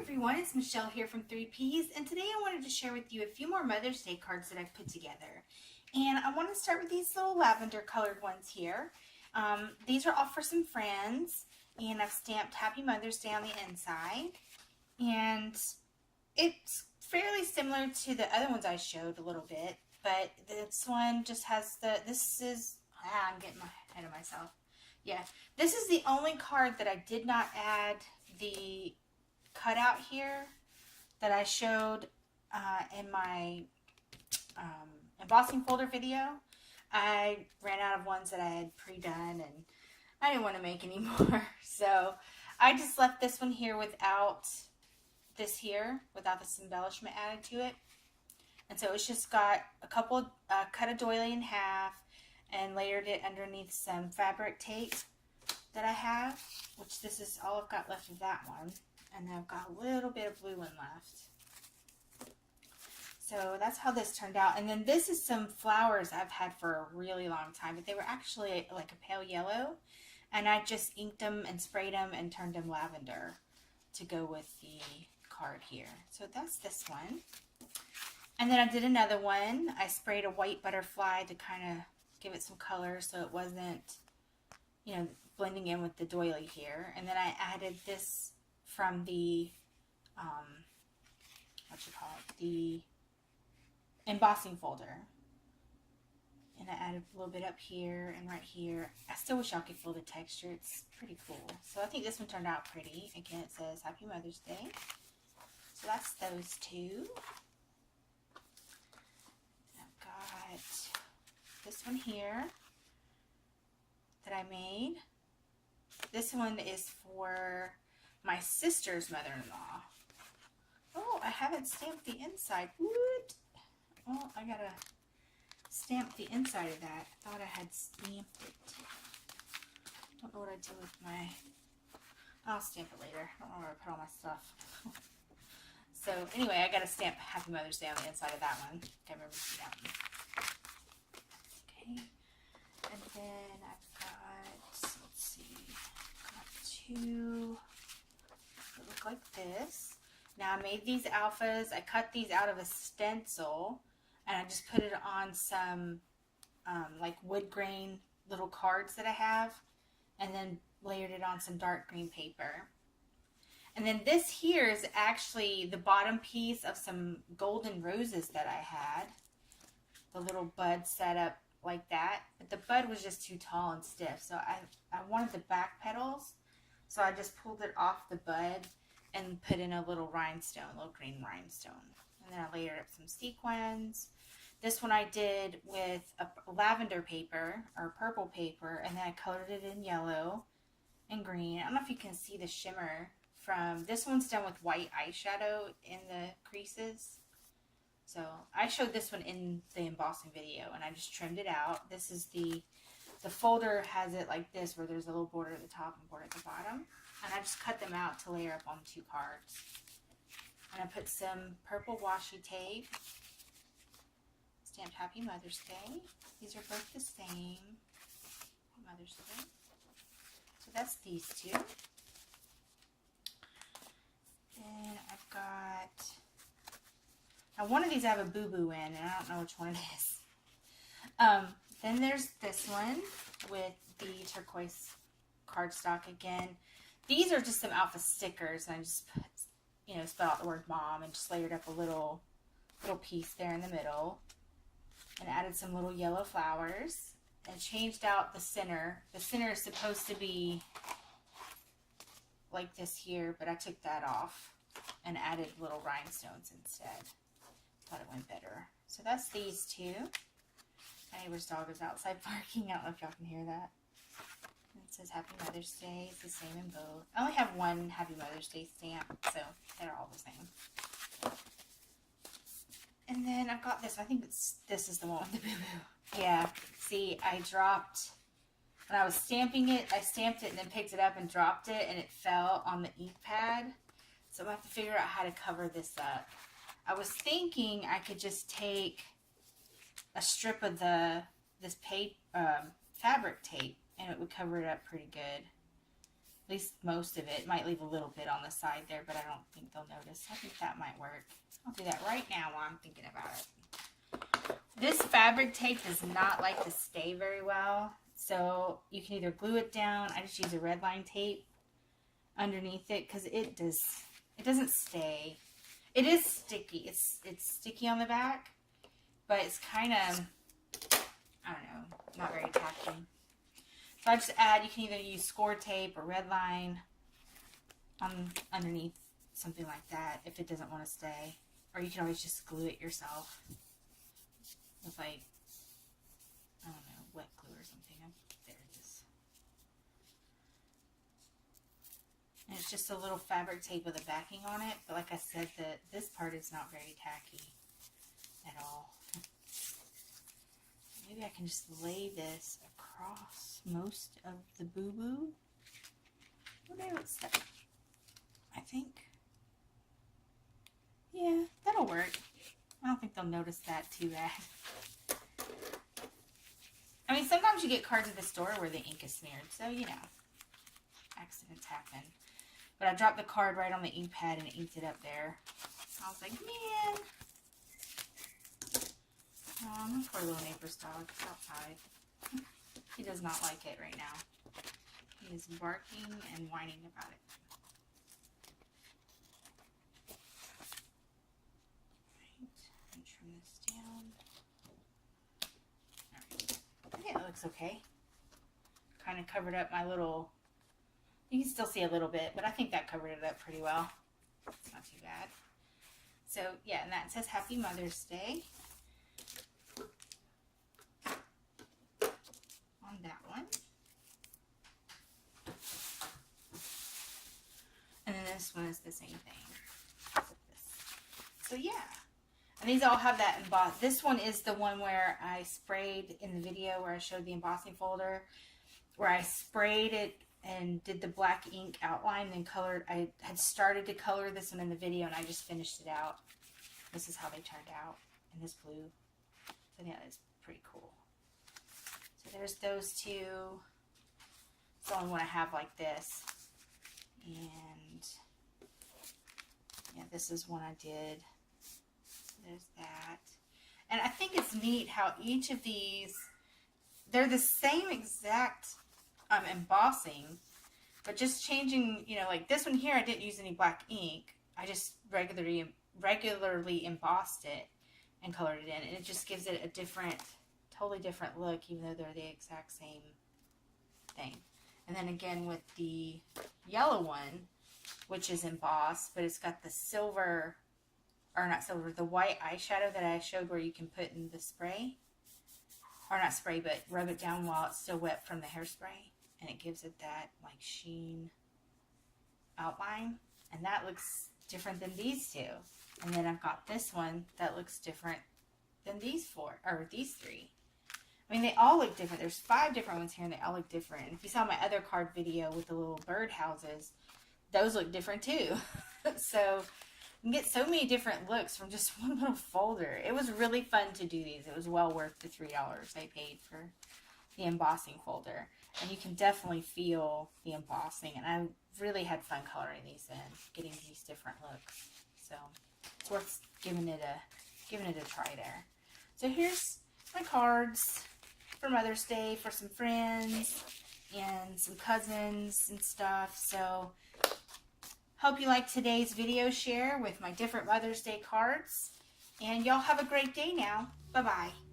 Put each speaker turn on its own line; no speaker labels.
everyone, it's Michelle here from 3Ps, and today I wanted to share with you a few more Mother's Day cards that I've put together. And I want to start with these little lavender colored ones here. These are all for some friends, and I've stamped Happy Mother's Day on the inside. And it's fairly similar to the other ones I showed a little bit, but this one just has I'm getting ahead of myself. Yeah, this is the only card that I did not add the cutout here that I showed in my embossing folder video. I ran out of ones that I had pre-done and I didn't want to make any more. So I just left this one here without this embellishment added to it. And so it's just got a couple, cut a doily in half and layered it underneath some fabric tape that I have, which this is all I've got left of that one. And then I've got a little bit of blue one left. So that's how this turned out. And then this is some flowers I've had for a really long time, but they were actually like a pale yellow. And I just inked them and sprayed them and turned them lavender to go with the card here. So that's this one. And then I did another one. I sprayed a white butterfly to kind of give it some color so it wasn't, you know, blending in with the doily here. And then I added this from the, the embossing folder. And I added a little bit up here and right here. I still wish y'all could feel the texture. It's pretty cool. So I think this one turned out pretty. Again, it says Happy Mother's Day. So that's those two. I've got this one here that I made. This one is for my sister's mother-in-law. Oh, I haven't stamped the inside. What? Oh, I gotta stamp the inside of that. I thought I had stamped it. Don't know what I did with my... I'll stamp it later. I don't know where I put all my stuff. So anyway, I gotta stamp Happy Mother's Day on the inside of that one. Can't remember to see that one. Okay. And then I've got, let's see, two that look like this. Now I made these alphas. I cut these out of a stencil and I just put it on some like wood grain little cards that I have and then layered it on some dark green paper. And then this here is actually the bottom piece of some golden roses that I had. The little bud set up like that, but the bud was just too tall and stiff, so I wanted the back petals, so I just pulled it off the bud and put in a little rhinestone, a little green rhinestone, and then I layered up some sequins. This one I did with a lavender paper or purple paper, and then I colored it in yellow and green. I don't know if you can see the shimmer from this one's done with white eyeshadow in the creases. So I showed this one in the embossing video and I just trimmed it out. This is the folder has it like this where there's a little border at the top and border at the bottom. And I just cut them out to layer up on two cards. And I put some purple washi tape. Stamped Happy Mother's Day. These are both the same. Mother's Day. So that's these two. Then I've got... Now, one of these I have a boo-boo in, and I don't know which one it is. Then there's this one with the turquoise cardstock again. These are just some alpha stickers, and I just put, you know, spelled out the word mom and just layered up a little piece there in the middle. And added some little yellow flowers. And changed out the center. The center is supposed to be like this here, but I took that off and added little rhinestones instead. Thought it went better. So that's these two. My neighbor's dog is outside barking. I don't know if y'all can hear that. And it says Happy Mother's Day. It's the same in both. I only have one Happy Mother's Day stamp, so they're all the same. And then I've got this. I think this is the one with the boo-boo. Yeah. See, I dropped, when I was stamping it, I stamped it and then picked it up and dropped it, and it fell on the ink pad. So I'm going to have to figure out how to cover this up. I was thinking I could just take a strip of this fabric tape and it would cover it up pretty good. At least most of it. Might leave a little bit on the side there, but I don't think they'll notice. I think that might work. I'll do that right now while I'm thinking about it. This fabric tape does not like to stay very well. So you can either glue it down. I just use a red line tape underneath it because it doesn't stay. It is sticky. It's sticky on the back, but it's kind of, I don't know, not very tacky. So I just add, you can either use score tape or red line on underneath, something like that, if it doesn't want to stay. Or you can always just glue it yourself with, like, I don't know, wet glue or something. There it is. And it's just a little fabric tape with a backing on it. But like I said, this part is not very tacky at all. Maybe I can just lay this across most of the boo-boo. Well, maybe it's that. I think. Yeah, that'll work. I don't think they'll notice that too bad. I mean, sometimes you get cards at the store where the ink is smeared. So, you know, accidents happen. But I dropped the card right on the ink pad and inked it up there. I was like, man. Oh, my poor little neighbor's dog is outside. He does not like it right now. He is barking and whining about it. Right, and trim this down. Alright, I think it looks okay. Kind of covered up my little, you can still see a little bit, but I think that covered it up pretty well. It's not too bad. So, yeah, and that says Happy Mother's Day on that one. And then this one is the same thing. So, yeah. And these all have that embossed. This one is the one where I sprayed in the video where I showed the embossing folder, where I sprayed it and did the black ink outline and colored. I had started to color this one in the video and I just finished it out. This is how they turned out in this blue. So yeah, it's pretty cool. So there's those two. It's the only one I have like this. And yeah, this is one I did. There's that. And I think it's neat how each of these, they're the same exact embossing, but just changing, you know, like this one here, I didn't use any black ink. I just regularly embossed it and colored it in, and it just gives it a different, totally different look, even though they're the exact same thing. And then again with the yellow one, which is embossed, but it's got the silver, or not silver, the white eyeshadow that I showed where you can put in the spray, or not spray, but rub it down while it's still wet from the hairspray. And it gives it that like sheen outline. And that looks different than these two. And then I've got this one that looks different than these four, or these three. I mean, they all look different. There's 5 different ones here and they all look different. And if you saw my other card video with the little bird houses, those look different too. So you can get so many different looks from just one little folder. It was really fun to do these. It was well worth the $3 I paid for the embossing folder. And you can definitely feel the embossing. And I really had fun coloring these in, getting these different looks. So it's worth giving it a try there. So here's my cards for Mother's Day for some friends and some cousins and stuff. So hope you liked today's video share with my different Mother's Day cards. And y'all have a great day now. Bye-bye.